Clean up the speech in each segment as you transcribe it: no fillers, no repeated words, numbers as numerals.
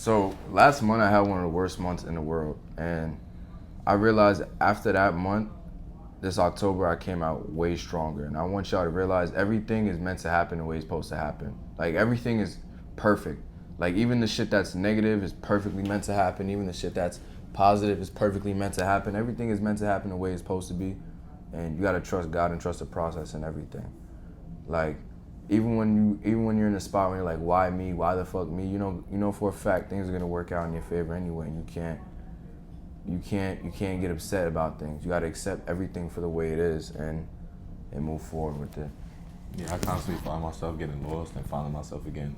So last month I had one of the worst months in the world, and I realized after that month, this October, I came out way stronger. And I want y'all to realize everything is meant to happen the way it's supposed to happen. Like everything is perfect. Like even the shit that's negative is perfectly meant to happen. Even the shit that's positive is perfectly meant to happen. Everything is meant to happen the way it's supposed to be. And you gotta trust God and trust the process and everything. Like even when you're in a spot where you're like, why me? Why the fuck me? You know for a fact things are gonna work out in your favor anyway. And you can't get upset about things. You gotta accept everything for the way it is and move forward with it. Yeah, I constantly find myself getting lost and finding myself again.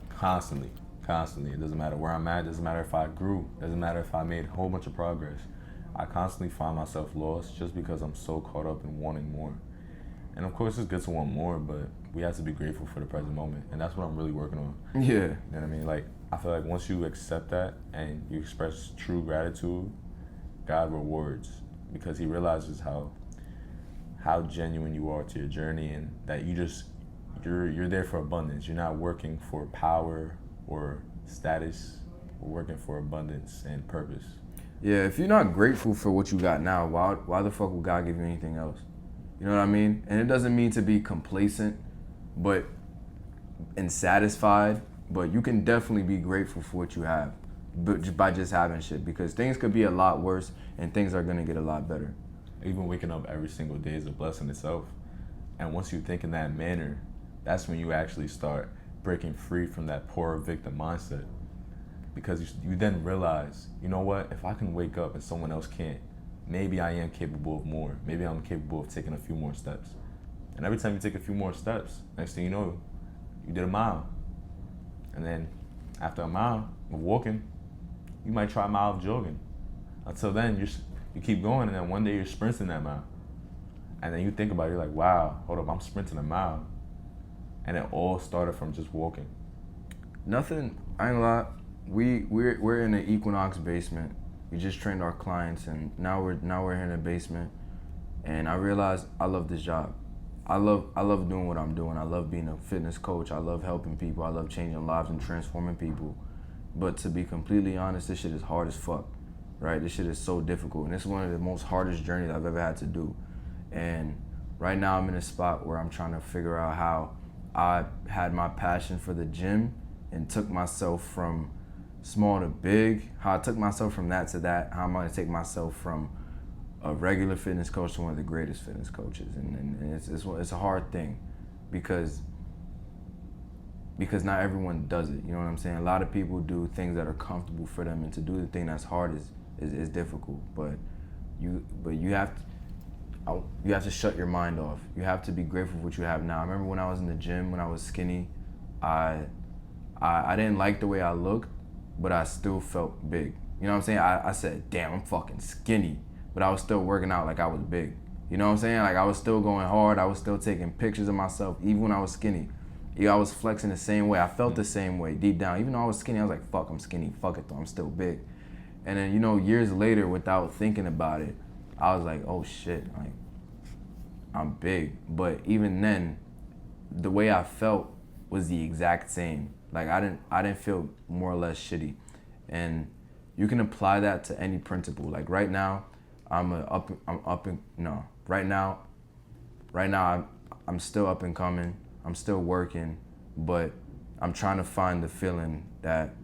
Constantly, constantly. It doesn't matter where I'm at. It doesn't matter if I grew. It doesn't matter if I made a whole bunch of progress. I constantly find myself lost just because I'm so caught up in wanting more. And of course, it's good to want more, but we have to be grateful for the present moment, and that's what I'm really working on. Yeah. You know what I mean? Like, I feel like once you accept that and you express true gratitude, God rewards because He realizes how genuine you are to your journey, and that you're there for abundance. You're not working for power or status. We're working for abundance and purpose. Yeah, if you're not grateful for what you got now, why the fuck would God give you anything else? You know what I mean? And it doesn't mean to be complacent, but and satisfied, but you can definitely be grateful for what you have, but just by just having shit, because things could be a lot worse and things are gonna get a lot better. Even waking up every single day is a blessing itself. And once you think in that manner, that's when you actually start breaking free from that poor victim mindset. Because you then realize, you know what, if I can wake up and someone else can't, maybe I am capable of more. Maybe I'm capable of taking a few more steps. And every time you take a few more steps, next thing you know, you did a mile. And then after a mile of walking, you might try a mile of jogging. Until then, you keep going, and then one day you're sprinting that mile. And then you think about it, you're like, wow, hold up, I'm sprinting a mile. And it all started from just walking. Nothing, I ain't gonna lie, we're in the Equinox basement. We just trained our clients, and now we're here in the basement. And I realized I love this job. I love doing what I'm doing. I love being a fitness coach. I love helping people. I love changing lives and transforming people. But to be completely honest, this shit is hard as fuck, right? This shit is so difficult, and it's one of the most hardest journeys I've ever had to do. And right now I'm in a spot where I'm trying to figure out how I had my passion for the gym and took myself from small to big, how I took myself from that to that, how I'm gonna take myself from a regular fitness coach to one of the greatest fitness coaches. And it's a hard thing because not everyone does it, you know what I'm saying? A lot of people do things that are comfortable for them, and to do the thing that's hard is difficult, but you have to shut your mind off. You have to be grateful for what you have now. I remember when I was in the gym, when I was skinny, I didn't like the way I looked, but I still felt big. You know what I'm saying? I said, damn, I'm fucking skinny, but I was still working out like I was big. You know what I'm saying? Like I was still going hard. I was still taking pictures of myself, even when I was skinny. Yeah, I was flexing the same way. I felt the same way deep down. Even though I was skinny, I was like, fuck, I'm skinny. Fuck it though, I'm still big. And then, years later, without thinking about it, I was like, oh shit, like, I'm big. But even then, the way I felt was the exact same. Like I didn't feel more or less shitty. And you can apply that to any principle. Like right now, right now I'm still up and coming. I'm still working, but I'm trying to find the feeling that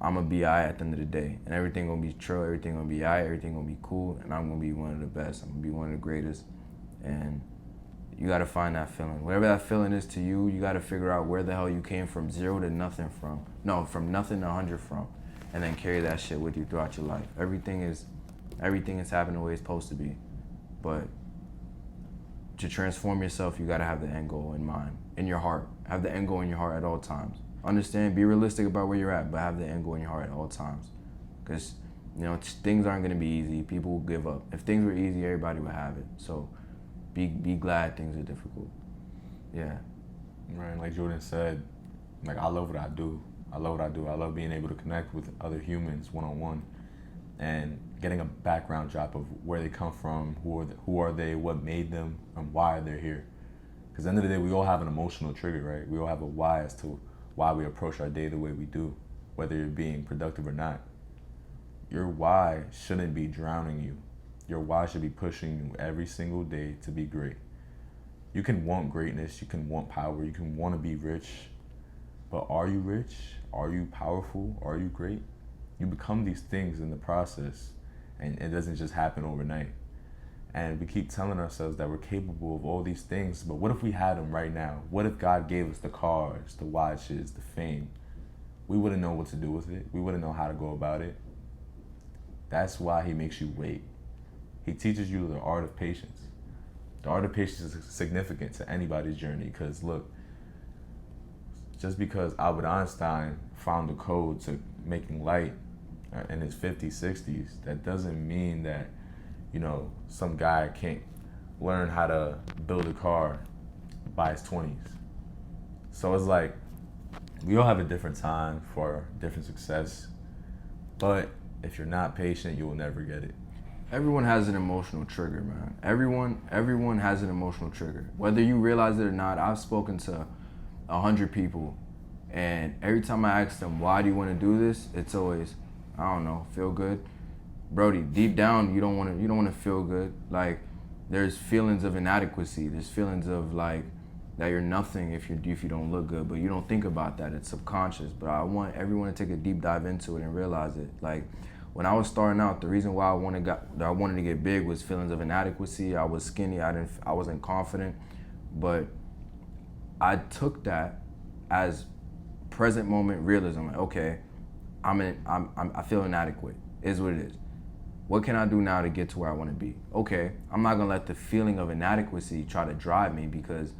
I'm gonna be alright at the end of the day, and everything gonna be chill, everything gonna be alright, everything gonna be cool, and I'm gonna be one of the best. I'm gonna be one of the greatest, and you gotta find that feeling. Whatever that feeling is to you, you gotta figure out where the hell you came from zero to nothing from. No, from nothing to 100 from, and then carry that shit with you throughout your life. Everything is happening the way it's supposed to be, but to transform yourself, you gotta have the end goal in mind, in your heart. Have the end goal in your heart at all times. Understand, be realistic about where you're at, but have the end goal in your heart at all times. Because, things aren't gonna be easy. People will give up. If things were easy, everybody would have it. So be glad things are difficult. Yeah. Right, like Jordan said, like I love what I do. I love being able to connect with other humans one-on-one and getting a background drop of where they come from, who are they, what made them, and why they're here. Because at the end of the day, we all have an emotional trigger, right? We all have a why as to why we approach our day the way we do. whether you're being productive or not. Your why shouldn't be drowning you. Your why should be pushing you every single day to be great. You can want greatness, you can want power, you can want to be rich, but are you rich? Are you powerful? Are you great? You become these things in the process, and it doesn't just happen overnight. And we keep telling ourselves that we're capable of all these things, but what if we had them right now? What if God gave us the cars, the watches, the fame? We wouldn't know what to do with it. We wouldn't know how to go about it. That's why he makes you wait. He teaches you the art of patience. The art of patience is significant to anybody's journey, because look, just because Albert Einstein found the code to making light in his 50s, 60s, that doesn't mean that, you know, some guy can't learn how to build a car by his 20s. So it's like, we all have a different time for different success, but if you're not patient, you will never get it. Everyone has an emotional trigger, man. Everyone has an emotional trigger. Whether you realize it or not, I've spoken to 100 people, and every time I ask them, why do you want to do this? It's always, I don't know, feel good. Brody, deep down, you don't want to feel good. Like, there's feelings of inadequacy. There's feelings of like that you're nothing if you don't look good, but you don't think about that. It's subconscious. But I want everyone to take a deep dive into it and realize it. Like, when I was starting out, the reason why I wanted to get big was feelings of inadequacy. I was skinny. I wasn't confident, but I took that as present moment realism. Like, okay, I feel inadequate. Is what it is. What can I do now to get to where I want to be? Okay, I'm not gonna let the feeling of inadequacy try to drive me, because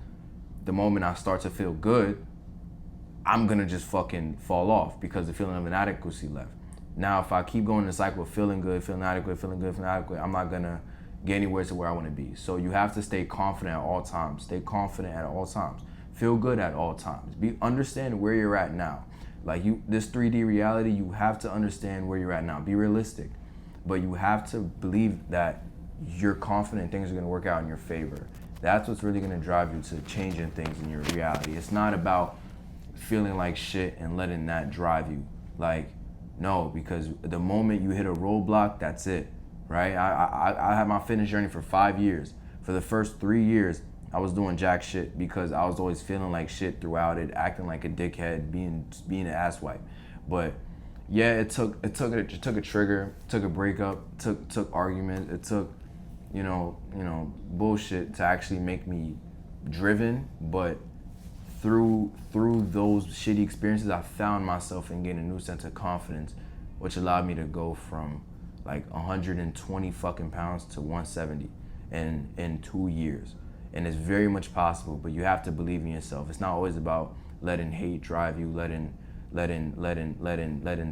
the moment I start to feel good, I'm gonna just fucking fall off because the feeling of inadequacy left. Now, if I keep going in the cycle of feeling good, feeling adequate, feeling good, feeling adequate, I'm not gonna get anywhere to where I want to be. So you have to stay confident at all times. Stay confident at all times. Feel good at all times. Understand where you're at now. Like, this 3D reality, you have to understand where you're at now. Be realistic, but you have to believe that you're confident things are gonna work out in your favor. That's what's really gonna drive you to changing things in your reality. It's not about feeling like shit and letting that drive you. Like, no, because the moment you hit a roadblock, that's it, right? I had my fitness journey for 5 years. For the first 3 years, I was doing jack shit because I was always feeling like shit throughout it, acting like a dickhead, being an asswipe. But yeah, it took a trigger, took a breakup, took argument, it took, you know, bullshit to actually make me driven. But through those shitty experiences, I found myself and gained a new sense of confidence, which allowed me to go from like 120 fucking pounds to 170 in 2 years. And it's very much possible, but you have to believe in yourself. It's not always about letting hate drive you, letting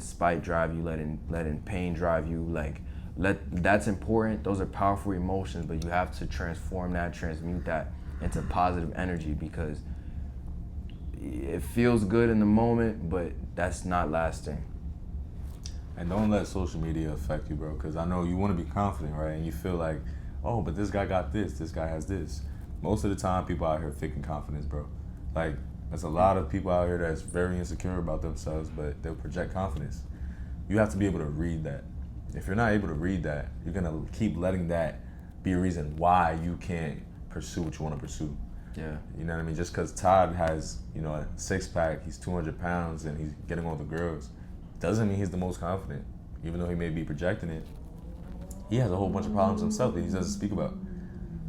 spite drive you, letting pain drive you. Like, that's important. Those are powerful emotions, but you have to transmute that into positive energy, because it feels good in the moment, but that's not lasting. And don't let social media affect you, bro, because I know you want to be confident, right? And you feel like, oh, but this guy got this guy has this. Most of the time, people out here faking confidence, bro. Like, there's a lot of people out here that's very insecure about themselves, but they'll project confidence. You have to be able to read that. If you're not able to read that, you're gonna keep letting that be a reason why you can't pursue what you want to pursue. Yeah. You know what I mean? Just because Todd has, you know, a 6-pack, he's 200 pounds, and he's getting all the girls, doesn't mean he's the most confident. Even though he may be projecting it, he has a whole bunch of problems himself that he doesn't speak about.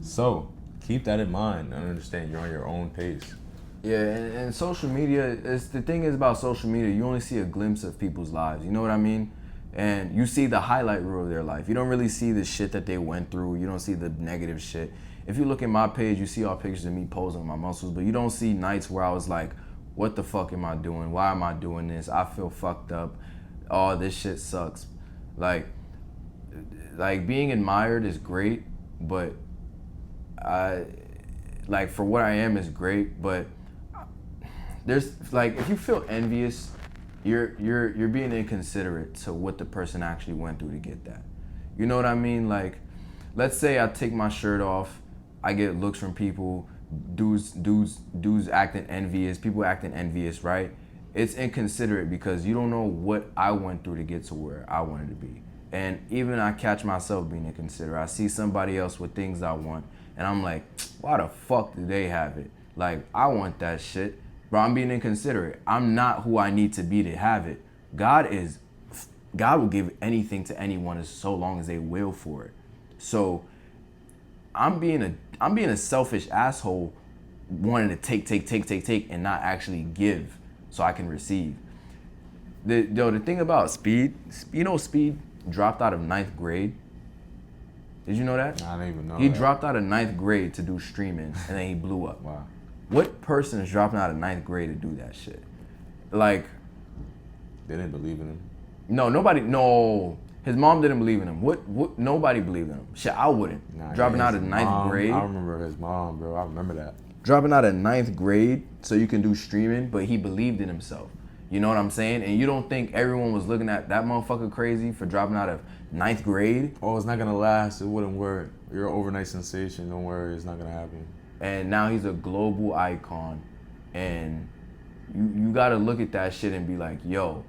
So keep that in mind and understand you're on your own pace. Yeah, and social media, the thing is about social media, you only see a glimpse of people's lives, you know what I mean? And you see the highlight reel of their life. You don't really see the shit that they went through. You don't see the negative shit. If you look at my page, you see all pictures of me posing my muscles, but you don't see nights where I was like, what the fuck am I doing? Why am I doing this? I feel fucked up. Oh, this shit sucks. Like being admired is great, but for what I am is great, but there's like, if you feel envious, you're being inconsiderate to what the person actually went through to get that. You know what I mean? Like, let's say I take my shirt off, I get looks from people, dudes acting envious, people acting envious, right? it's inconsiderate because you don't know what I went through to get to where I wanted to be. And even I catch myself being inconsiderate. I see somebody else with things I want, and I'm like, why the fuck do they have it? Like, I want that shit, but I'm being inconsiderate. I'm not who I need to be to have it. God will give anything to anyone as so long as they will for it. So I'm being a selfish asshole wanting to take and not actually give so I can receive. The thing about Speed, Speed dropped out of 9th grade. Did you know that? I didn't even know He that. dropped out of 9th grade to do streaming, and then he blew up. Wow. What person is dropping out of 9th grade to do that shit? Like, They didn't believe in him. no. His mom didn't believe in him. What? Nobody believed in him. Shit, I wouldn't. Nah, Dropping out his of 9th mom, grade. I remember his mom, bro. I remember that. Dropping out of 9th grade so you can do streaming, but he believed in himself. You know what I'm saying? And you don't think everyone was looking at that motherfucker crazy for dropping out of 9th grade? Oh, it's not gonna last. It wouldn't work. You're an overnight sensation. Don't worry, it's not gonna happen. And now he's a global icon. And you gotta look at that shit and be like, yo.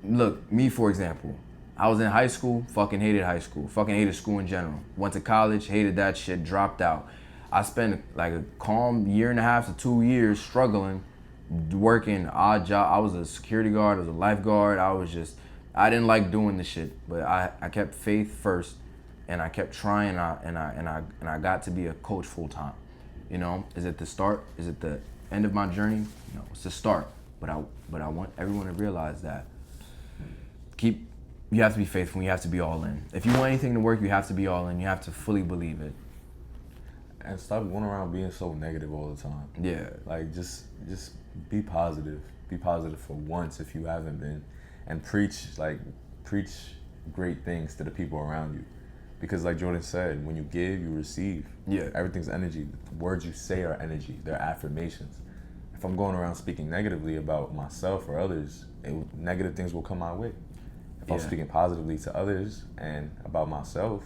Look, me for example. I was in high school, fucking hated high school. Fucking hated school in general. Went to college, hated that shit, dropped out. I spent like a calm 1.5 to 2 years struggling, working odd job. I was a security guard, I was a lifeguard. I didn't like doing the shit, but I kept faith first, and I kept trying, and I got to be a coach full time. You know, is it the start? Is it the end of my journey? No, it's the start. But I want everyone to realize that you have to be faithful. You have to be all in. If you want anything to work, you have to be all in. You have to fully believe it. And stop going around being so negative all the time. Yeah. Like just be positive. Be positive for once if you haven't been, and preach great things to the people around you. Because like Jordan said, when you give, you receive. Yeah. Everything's energy. The words you say are energy. They're affirmations. If I'm going around speaking negatively about myself or others, negative things will come my way. If I'm speaking positively to others and about myself,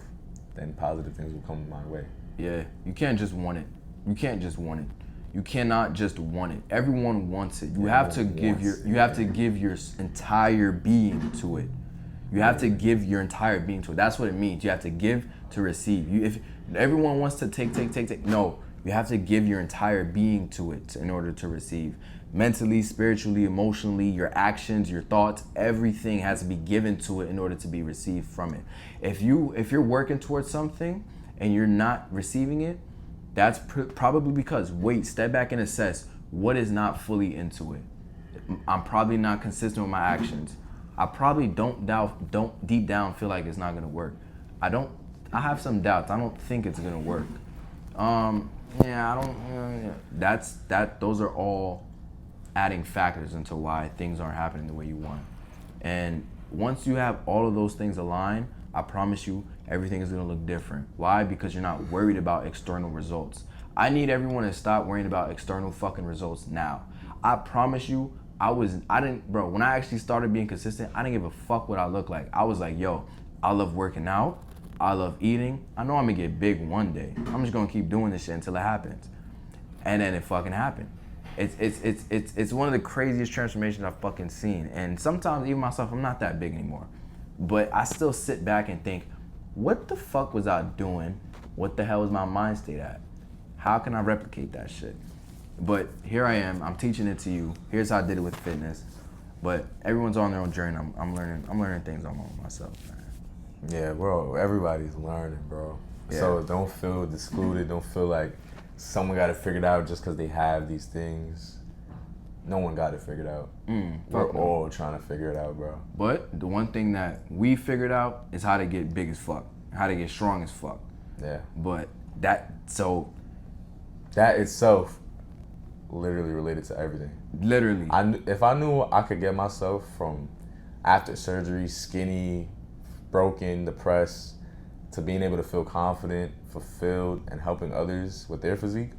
then positive things will come my way. Yeah, you can't just want it. You can't just want it. You cannot just want it. Everyone wants it. You have to give your entire being to it. You have to give your entire being to it. That's what it means. You have to give to receive. If everyone wants to take, no, you have to give your entire being to it in order to receive. Mentally, spiritually, emotionally, your actions, your thoughts, everything has to be given to it in order to be received from it. If you're working towards something and you're not receiving it, that's probably because, step back and assess what is not fully into it. I'm probably not consistent with my actions. I probably don't deep down feel like it's not gonna work. I have some doubts. I don't think it's gonna work. Those are all adding factors into why things aren't happening the way you want. And once you have all of those things aligned, I promise you, everything is gonna look different. Why? Because you're not worried about external results. I need everyone to stop worrying about external fucking results now. I promise you, when I actually started being consistent, I didn't give a fuck what I look like. I was like, yo, I love working out. I love eating. I know I'm gonna get big one day. I'm just gonna keep doing this shit until it happens. And then it fucking happened. It's one of the craziest transformations I've fucking seen. And sometimes even myself, I'm not that big anymore. But I still sit back and think, what the fuck was I doing? What the hell was my mind state at? How can I replicate that shit? But here I am, I'm teaching it to you. Here's how I did it with fitness. But everyone's on their own journey. I'm learning things on myself, man. Yeah, bro, everybody's learning, bro. Yeah. So don't feel excluded. Don't feel like someone got it figured out just because they have these things. No one got it figured out. We're all trying to figure it out, bro. But the one thing that we figured out is how to get big as fuck, how to get strong as fuck. Yeah. But that itself literally related to everything. Literally. If I knew I could get myself from after surgery, skinny, broken, depressed, to being able to feel confident, fulfilled, and helping others with their physique,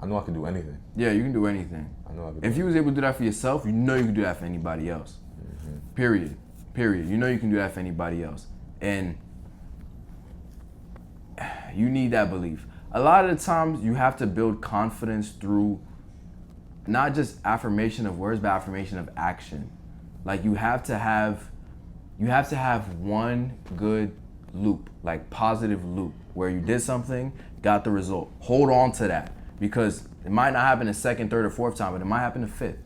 I know I could do anything. Yeah, you can do anything. I know I could. If you was able to do that for yourself, you know you can do that for anybody else. Mm-hmm. Period. You know you can do that for anybody else. And you need that belief. A lot of the times you have to build confidence through not just affirmation of words, but affirmation of action. Like you have to have one good loop, like positive loop, where you did something, got the result. Hold on to that, because it might not happen the second, third, or fourth time, but it might happen the fifth.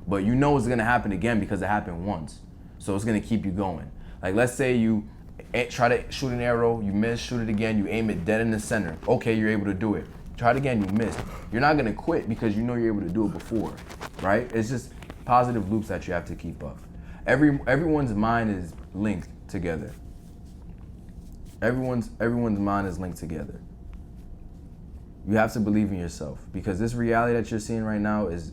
But you know it's gonna happen again because it happened once. So it's gonna keep you going. Like let's say you try to shoot an arrow, you miss, shoot it again, you aim it dead in the center. Okay, you're able to do it. Try it again, you missed. You're not gonna quit because you know you're able to do it before, right? It's just positive loops that you have to keep up. Everyone's mind is linked together. Everyone's mind is linked together. You have to believe in yourself, because this reality that you're seeing right now is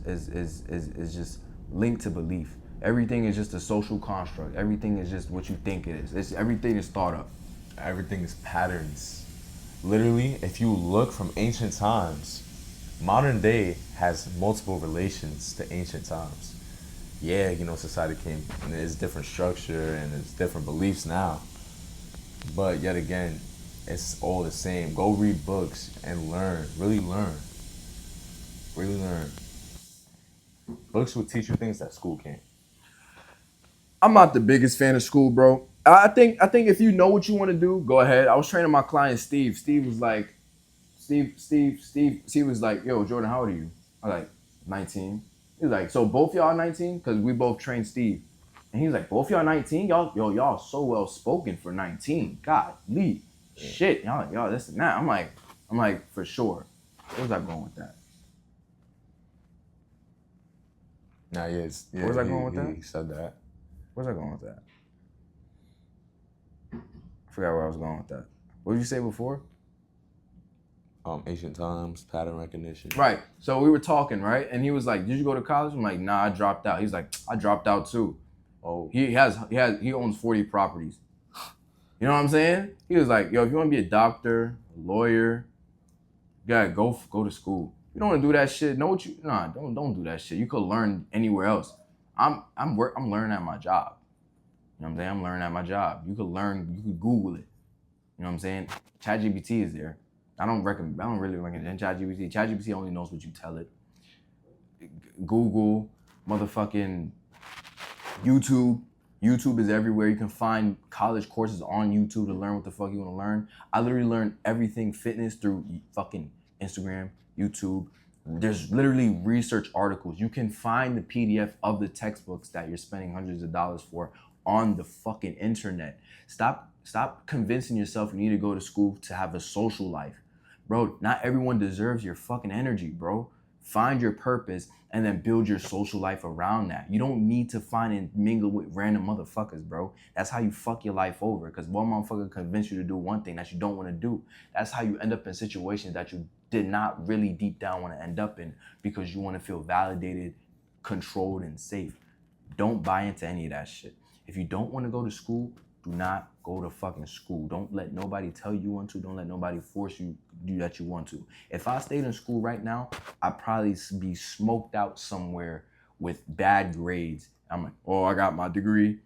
just linked to belief. Everything is just a social construct. Everything is just what you think it is. Everything is thought up. Everything is patterns. Literally, if you look from ancient times, modern day has multiple relations to ancient times. Yeah, society came and there's different structure and there's different beliefs now. But yet again, it's all the same. Go read books and learn. Really learn. Really learn. Books will teach you things that school can't. I'm not the biggest fan of school, bro. I think if you know what you want to do, go ahead. I was training my client Steve. Steve was like, yo, Jordan, how old are you? I was like, 19. He was like, so both y'all 19? Because we both trained Steve. And he was like, both y'all 19? Y'all so well spoken for 19. God, Lee. Shit, y'all this and that. I'm like, for sure. Where was I going with that? Nah, yes. Yeah, Where was I going with that? He said that. Where's I going with that? I forgot where I was going with that. What did you say before? Ancient times, pattern recognition. Right. So we were talking, right? And he was like, "Did you go to college?" I'm like, "Nah, I dropped out." He's like, "I dropped out too." Oh, he owns 40 properties. You know what I'm saying? He was like, "Yo, if you want to be a doctor, a lawyer, you gotta go to school. You don't want to do that shit. Don't do that shit. You could learn anywhere else. I'm learning at my job. You know what I'm saying? I'm learning at my job. You could Google it. You know what I'm saying? ChatGPT is there. I don't really recommend ChatGPT. ChatGPT only knows what you tell it. Google, motherfucking YouTube. YouTube is everywhere. You can find college courses on YouTube to learn what the fuck you want to learn. I literally learned everything fitness through fucking Instagram, YouTube. There's literally research articles. You can find the PDF of the textbooks that you're spending hundreds of dollars for on the fucking internet. Stop convincing yourself you need to go to school to have a social life. Bro, not everyone deserves your fucking energy, bro. Find your purpose and then build your social life around that. You don't need to find and mingle with random motherfuckers, bro. That's how you fuck your life over, because one motherfucker convince you to do one thing that you don't want to do. That's how you end up in situations that you did not really deep down want to end up in, because you want to feel validated, controlled, and safe. Don't buy into any of that shit. If you don't want to go to school, do not go to fucking school. Don't let nobody tell you want to. Don't let nobody force you do that you want to. If I stayed in school right now, I'd probably be smoked out somewhere with bad grades. I'm like, oh, I got my degree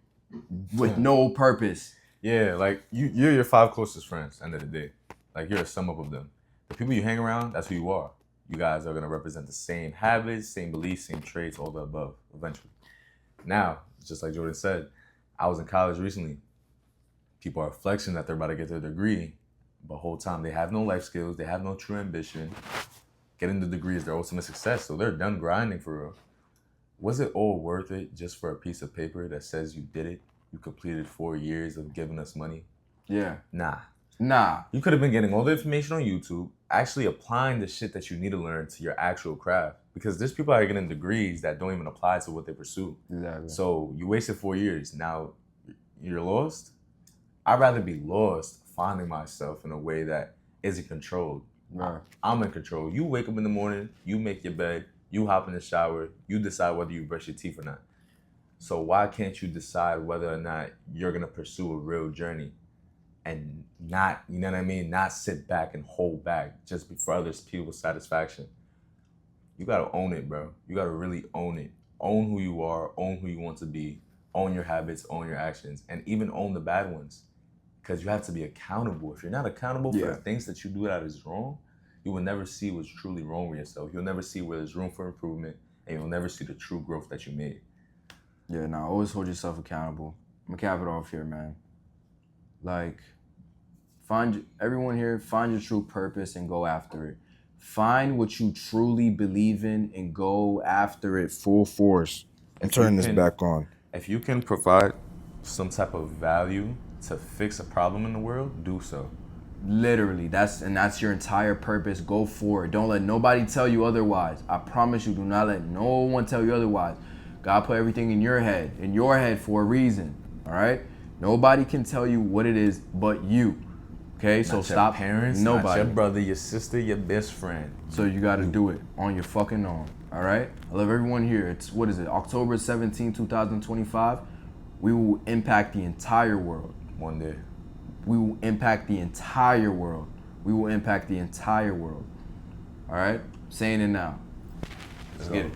with no purpose. Yeah, like you're your 5 closest friends, end of the day. Like you're a sum up of them. The people you hang around, that's who you are. You guys are going to represent the same habits, same beliefs, same traits, all the above, eventually. Now, just like Jordan said, I was in college recently. People are flexing that they're about to get their degree, but the whole time they have no life skills, they have no true ambition. Getting the degree is their ultimate success, so they're done grinding for real. Was it all worth it just for a piece of paper that says you did it? You completed 4 years of giving us money? Yeah. Nah. You could have been getting all the information on YouTube, actually applying the shit that you need to learn to your actual craft. Because there's people that are getting degrees that don't even apply to what they pursue. Exactly. So you wasted 4 years. Now you're lost? I'd rather be lost finding myself in a way that isn't controlled. Right. I'm in control. You wake up in the morning, you make your bed, you hop in the shower, you decide whether you brush your teeth or not. So why can't you decide whether or not you're going to pursue a real journey and not, you know what I mean, not sit back and hold back just for other people's satisfaction? You got to own it, bro. You got to really own it. Own who you are, own who you want to be, own your habits, own your actions, and even own the bad ones. Because you have to be accountable. If you're not accountable for the things that you do that is wrong, you will never see what's truly wrong with yourself. You'll never see where there's room for improvement and you'll never see the true growth that you made. Yeah, now always hold yourself accountable. I'm gonna cap it off here, man. Like, everyone here, find your true purpose and go after it. Find what you truly believe in and go after it full force. And turn this back on. If you can provide some type of value to fix a problem in the world, do so. Literally, that's your entire purpose. Go for it. Don't let nobody tell you otherwise. I promise you, do not let no one tell you otherwise. God put everything in your head for a reason. All right? Nobody can tell you what it is but you. Okay? So stop. Parents, nobody. not your brother, your sister, your best friend. So you got to do it on your fucking own. All right? I love everyone here. It's, what is it? October 17, 2025. We will impact the entire world. One day. We will impact the entire world. We will impact the entire world. All right? Saying it now. Let's get it.